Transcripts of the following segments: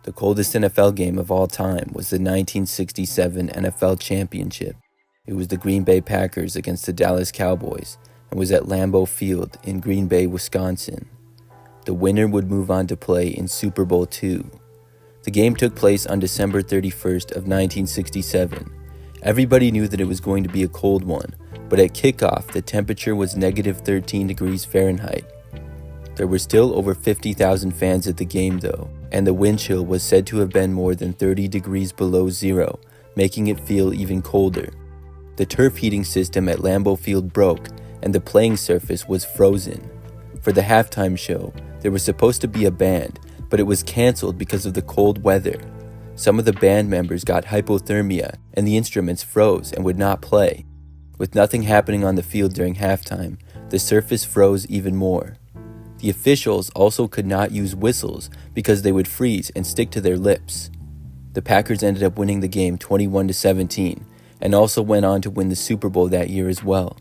The coldest NFL game of all time was the 1967 NFL Championship. It was the Green Bay Packers against the Dallas Cowboys and was at Lambeau Field in Green Bay, Wisconsin. The winner would move on to play in Super Bowl II. The game took place on December 31st of 1967. Everybody knew that it was going to be a cold one, but at kickoff the temperature was negative 13 degrees Fahrenheit. There were still over 50,000 fans at the game though, and the wind chill was said to have been more than 30 degrees below zero, making it feel even colder. The turf heating system at Lambeau Field broke, and the playing surface was frozen. For the halftime show, there was supposed to be a band, but it was canceled because of the cold weather. Some of the band members got hypothermia, and the instruments froze and would not play. With nothing happening on the field during halftime, the surface froze even more. The officials also could not use whistles because they would freeze and stick to their lips. The Packers ended up winning the game 21-17 and also went on to win the Super Bowl that year as well.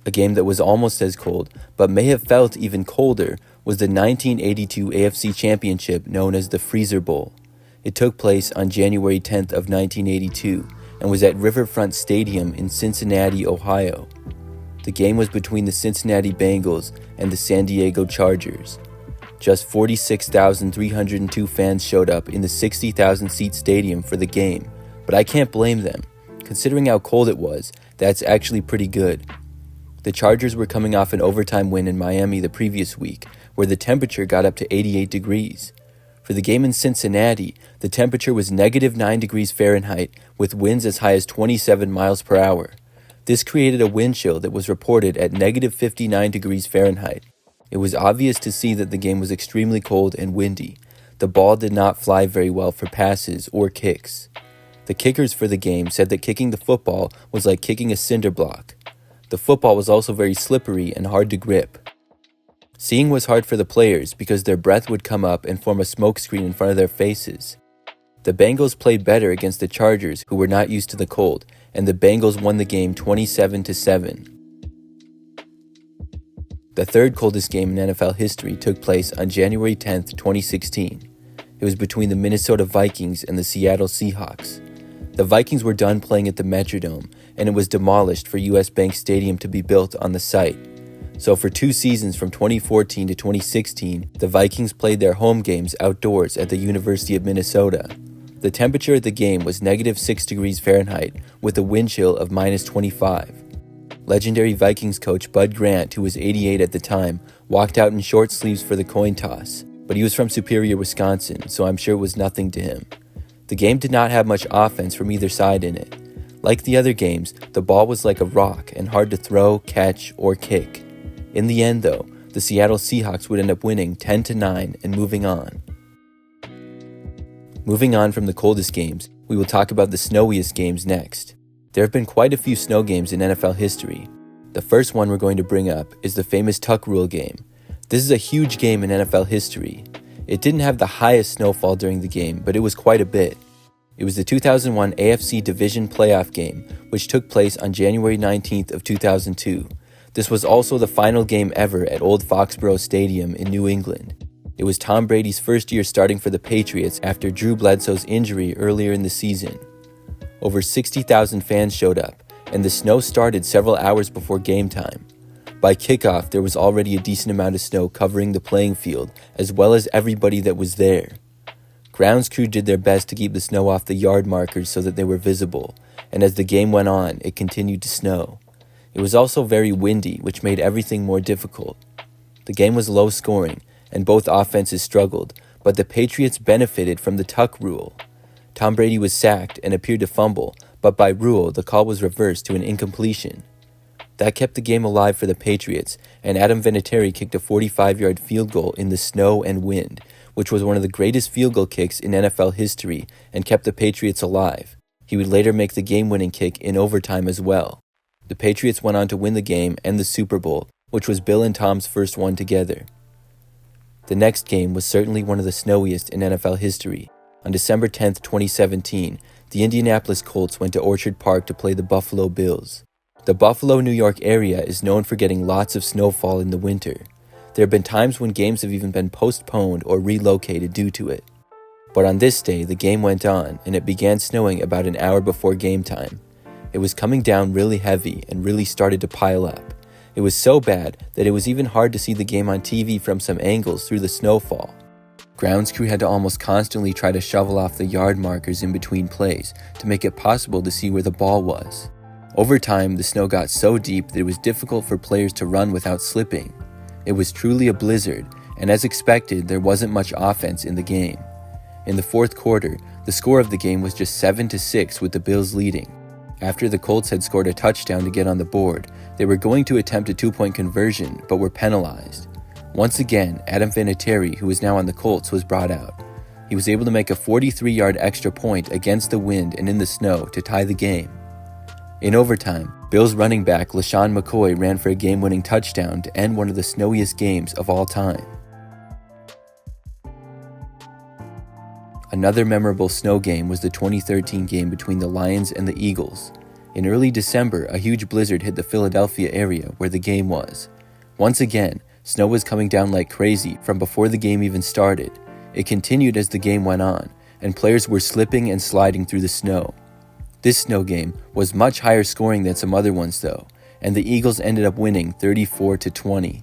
A game that was almost as cold, but may have felt even colder, was the 1982 AFC Championship known as the Freezer Bowl. It took place on January 10th of 1982 and was at Riverfront Stadium in Cincinnati, Ohio. The game was between the Cincinnati Bengals and the San Diego Chargers. Just 46,302 fans showed up in the 60,000-seat stadium for the game, but I can't blame them. Considering how cold it was, that's actually pretty good. The Chargers were coming off an overtime win in Miami the previous week, where the temperature got up to 88 degrees. For the game in Cincinnati, the temperature was negative 9 degrees Fahrenheit, with winds as high as 27 miles per hour. This created a wind chill that was reported at negative 59 degrees Fahrenheit. It was obvious to see that the game was extremely cold and windy. The ball did not fly very well for passes or kicks. The kickers for the game said that kicking the football was like kicking a cinder block. The football was also very slippery and hard to grip. Seeing was hard for the players because their breath would come up and form a smoke screen in front of their faces. The Bengals played better against the Chargers, who were not used to the cold, and the Bengals won the game 27-7. The third coldest game in NFL history took place on January 10th, 2016. It was between the Minnesota Vikings and the Seattle Seahawks. The Vikings were done playing at the Metrodome, and it was demolished for US Bank Stadium to be built on the site. So for 2 seasons from 2014 to 2016, the Vikings played their home games outdoors at the University of Minnesota. The temperature at the game was negative 6 degrees Fahrenheit with a wind chill of minus 25. Legendary Vikings coach Bud Grant, who was 88 at the time, walked out in short sleeves for the coin toss, but he was from Superior, Wisconsin, so I'm sure it was nothing to him. The game did not have much offense from either side in it. Like the other games, the ball was like a rock and hard to throw, catch, or kick. In the end, though, the Seattle Seahawks would end up winning 10-9 and moving on. Moving on from the coldest games, we will talk about the snowiest games next. There have been quite a few snow games in NFL history. The first one we're going to bring up is the famous Tuck Rule game. This is a huge game in NFL history. It didn't have the highest snowfall during the game, but it was quite a bit. It was the 2001 AFC Division Playoff game, which took place on January 19th of 2002. This was also the final game ever at Old Foxborough Stadium in New England. It was Tom Brady's first year starting for the Patriots after Drew Bledsoe's injury earlier in the season. Over 60,000 fans showed up, and the snow started several hours before game time. By kickoff, there was already a decent amount of snow covering the playing field, as well as everybody that was there. Grounds crew did their best to keep the snow off the yard markers so that they were visible, and as the game went on, it continued to snow. It was also very windy, which made everything more difficult. The game was low scoring, and both offenses struggled, but the Patriots benefited from the Tuck Rule. Tom Brady was sacked and appeared to fumble, but by rule, the call was reversed to an incompletion. That kept the game alive for the Patriots, and Adam Vinatieri kicked a 45-yard field goal in the snow and wind, which was one of the greatest field goal kicks in NFL history and kept the Patriots alive. He would later make the game-winning kick in overtime as well. The Patriots went on to win the game and the Super Bowl, which was Bill and Tom's first one together. The next game was certainly one of the snowiest in NFL history. On December 10th, 2017, the Indianapolis Colts went to Orchard Park to play the Buffalo Bills. The Buffalo, New York area is known for getting lots of snowfall in the winter. There have been times when games have even been postponed or relocated due to it. But on this day, the game went on, and it began snowing about an hour before game time. It was coming down really heavy and really started to pile up. It was so bad that it was even hard to see the game on TV from some angles through the snowfall. Grounds crew had to almost constantly try to shovel off the yard markers in between plays to make it possible to see where the ball was. Over time, the snow got so deep that it was difficult for players to run without slipping. It was truly a blizzard, and as expected, there wasn't much offense in the game. In the fourth quarter, the score of the game was just 7-6 with the Bills leading. After the Colts had scored a touchdown to get on the board, they were going to attempt a 2-point conversion, but were penalized. Once again, Adam Vinatieri, who is now on the Colts, was brought out. He was able to make a 43-yard extra point against the wind and in the snow to tie the game. In overtime, Bills running back LaShawn McCoy ran for a game-winning touchdown to end one of the snowiest games of all time. Another memorable snow game was the 2013 game between the Lions and the Eagles. In early December, a huge blizzard hit the Philadelphia area where the game was. Once again, snow was coming down like crazy from before the game even started. It continued as the game went on, and players were slipping and sliding through the snow. This snow game was much higher scoring than some other ones though, and the Eagles ended up winning 34-20.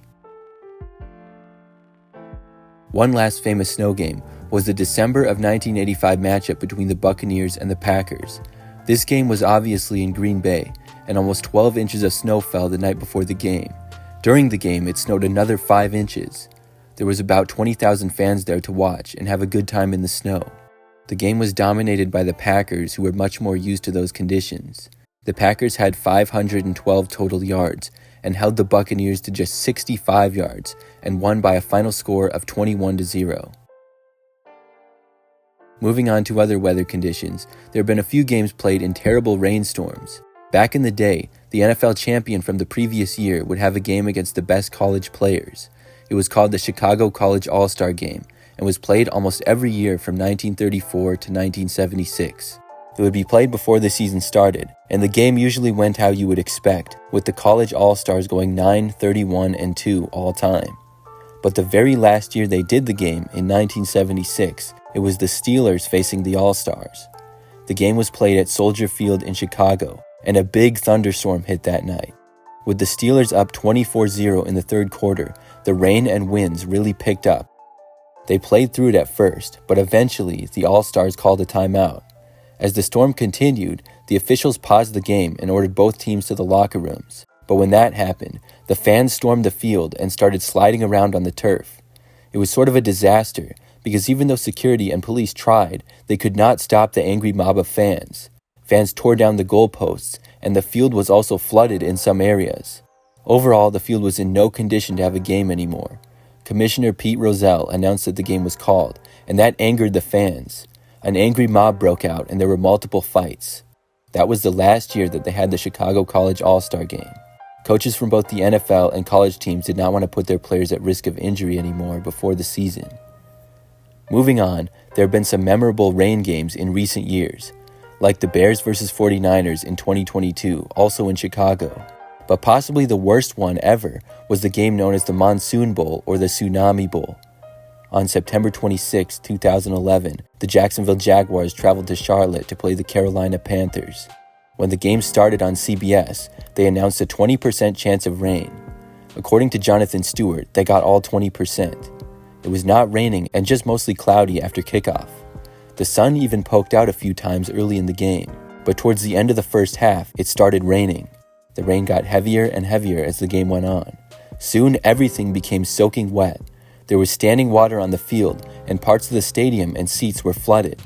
One last famous snow game was the December of 1985 matchup between the Buccaneers and the Packers. This game was obviously in Green Bay, and almost 12 inches of snow fell the night before the game. During the game, it snowed another 5 inches. There was about 20,000 fans there to watch and have a good time in the snow. The game was dominated by the Packers, who were much more used to those conditions. The Packers had 512 total yards and held the Buccaneers to just 65 yards and won by a final score of 21-0. Moving on to other weather conditions, there have been a few games played in terrible rainstorms. Back in the day, the NFL champion from the previous year would have a game against the best college players. It was called the Chicago College AllStar Game and was played almost every year from 1934 to 1976. It would be played before the season started, and the game usually went how you would expect, with the college All-Stars going 9-31-2 all time. But the very last year they did the game, in 1976, it was the Steelers facing the All-Stars. The game was played at Soldier Field in Chicago, and a big thunderstorm hit that night. With the Steelers up 24-0 in the third quarter, the rain and winds really picked up. They played through it at first, but eventually the All-Stars called a timeout. As the storm continued, the officials paused the game and ordered both teams to the locker rooms. But when that happened, the fans stormed the field and started sliding around on the turf. It was sort of a disaster, because even though security and police tried, they could not stop the angry mob of fans. Fans tore down the goalposts, and the field was also flooded in some areas. Overall, the field was in no condition to have a game anymore. Commissioner Pete Rozelle announced that the game was called, and that angered the fans. An angry mob broke out, and there were multiple fights. That was the last year that they had the Chicago College All-Star Game. Coaches from both the NFL and college teams did not want to put their players at risk of injury anymore before the season. Moving on, there have been some memorable rain games in recent years, like the Bears vs. 49ers in 2022, also in Chicago. But possibly the worst one ever was the game known as the Monsoon Bowl or the Tsunami Bowl. On September 26, 2011, the Jacksonville Jaguars traveled to Charlotte to play the Carolina Panthers. When the game started on CBS, they announced a 20% chance of rain. According to Jonathan Stewart, they got all 20%. It was not raining and just mostly cloudy after kickoff. The sun even poked out a few times early in the game, but towards the end of the first half, it started raining. The rain got heavier and heavier as the game went on. Soon, everything became soaking wet. There was standing water on the field, and parts of the stadium and seats were flooded.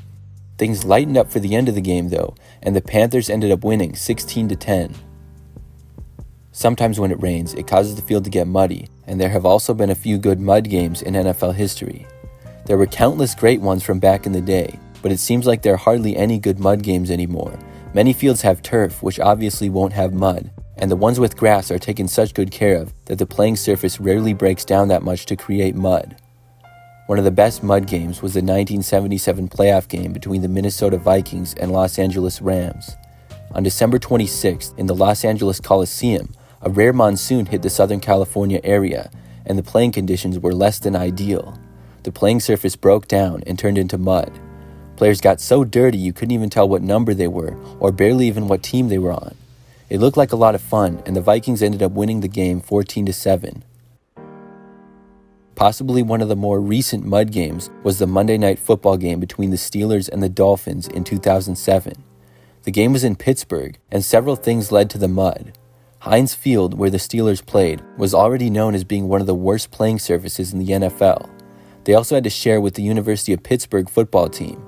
Things lightened up for the end of the game, though, and the Panthers ended up winning 16-10. Sometimes when it rains, it causes the field to get muddy, and there have also been a few good mud games in NFL history. There were countless great ones from back in the day, but it seems like there are hardly any good mud games anymore. Many fields have turf, which obviously won't have mud, and the ones with grass are taken such good care of that the playing surface rarely breaks down that much to create mud. One of the best mud games was the 1977 playoff game between the Minnesota Vikings and Los Angeles Rams. On December 26th, in the Los Angeles Coliseum, a rare monsoon hit the Southern California area, and the playing conditions were less than ideal. The playing surface broke down and turned into mud. Players got so dirty you couldn't even tell what number they were or barely even what team they were on. It looked like a lot of fun, and the Vikings ended up winning the game 14-7. Possibly one of the more recent mud games was the Monday Night Football game between the Steelers and the Dolphins in 2007. The game was in Pittsburgh, and several things led to the mud. Heinz Field, where the Steelers played, was already known as being one of the worst playing surfaces in the NFL. They also had to share with the University of Pittsburgh football team.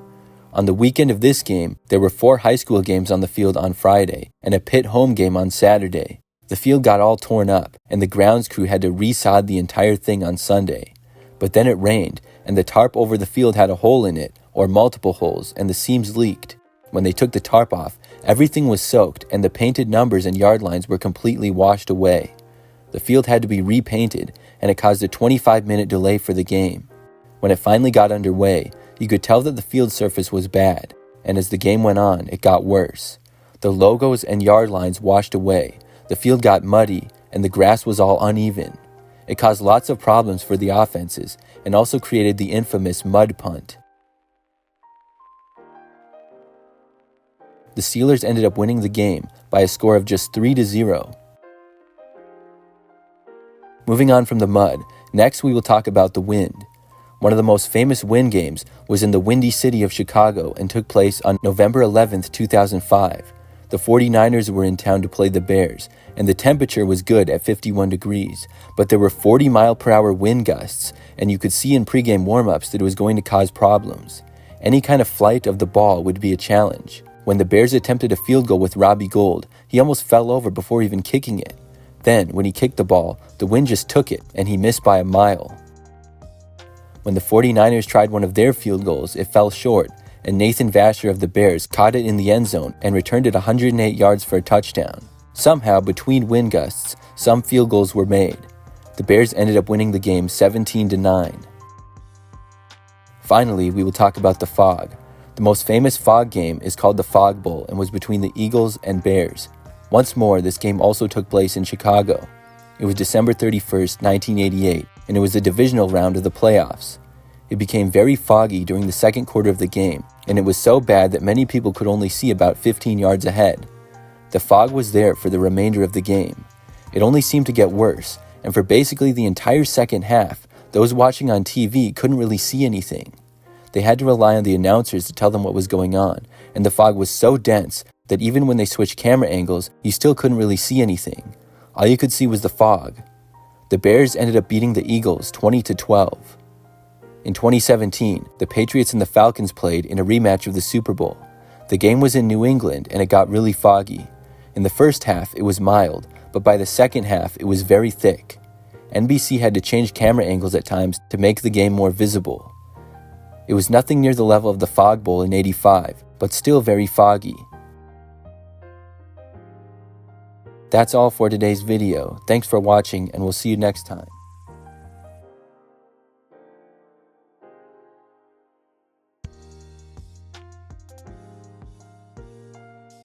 On the weekend of this game, there were 4 high school games on the field on Friday and a Pitt home game on Saturday. The field got all torn up, and the grounds crew had to resod the entire thing on Sunday. But then it rained, and the tarp over the field had a hole in it, or multiple holes, and the seams leaked. When they took the tarp off, everything was soaked, and the painted numbers and yard lines were completely washed away. The field had to be repainted, and it caused a 25-minute delay for the game. When it finally got underway, you could tell that the field surface was bad, and as the game went on, it got worse. The logos and yard lines washed away, the field got muddy, and the grass was all uneven. It caused lots of problems for the offenses, and also created the infamous mud punt. The Steelers ended up winning the game by a score of just 3-0. Moving on from the mud, next we will talk about the wind. One of the most famous wind games was in the windy city of Chicago and took place on November 11, 2005. The 49ers were in town to play the Bears, and the temperature was good at 51 degrees, but there were 40-mile-per-hour wind gusts, and you could see in pregame warm-ups that it was going to cause problems. Any kind of flight of the ball would be a challenge. When the Bears attempted a field goal with Robbie Gould, he almost fell over before even kicking it. Then, when he kicked the ball, the wind just took it, and he missed by a mile. When the 49ers tried one of their field goals, it fell short, and Nathan Vasher of the Bears caught it in the end zone and returned it 108 yards for a touchdown. Somehow, between wind gusts, some field goals were made. The Bears ended up winning the game 17-9. Finally, we will talk about the fog. The most famous fog game is called the Fog Bowl and was between the Eagles and Bears. Once more, this game also took place in Chicago. It was December 31st, 1988, and it was the divisional round of the playoffs. It became very foggy during the second quarter of the game, and it was so bad that many people could only see about 15 yards ahead. The fog was there for the remainder of the game. It only seemed to get worse, and for basically the entire second half, those watching on TV couldn't really see anything. They had to rely on the announcers to tell them what was going on, and the fog was so dense that even when they switched camera angles, you still couldn't really see anything. All you could see was the fog. The Bears ended up beating the Eagles 20-12. In 2017, the Patriots and the Falcons played in a rematch of the Super Bowl. The game was in New England, and it got really foggy. In the first half, it was mild, but by the second half, it was very thick. NBC had to change camera angles at times to make the game more visible. It was nothing near the level of the Fog Bowl in '85, but still very foggy. That's all for today's video. Thanks for watching, and we'll see you next time.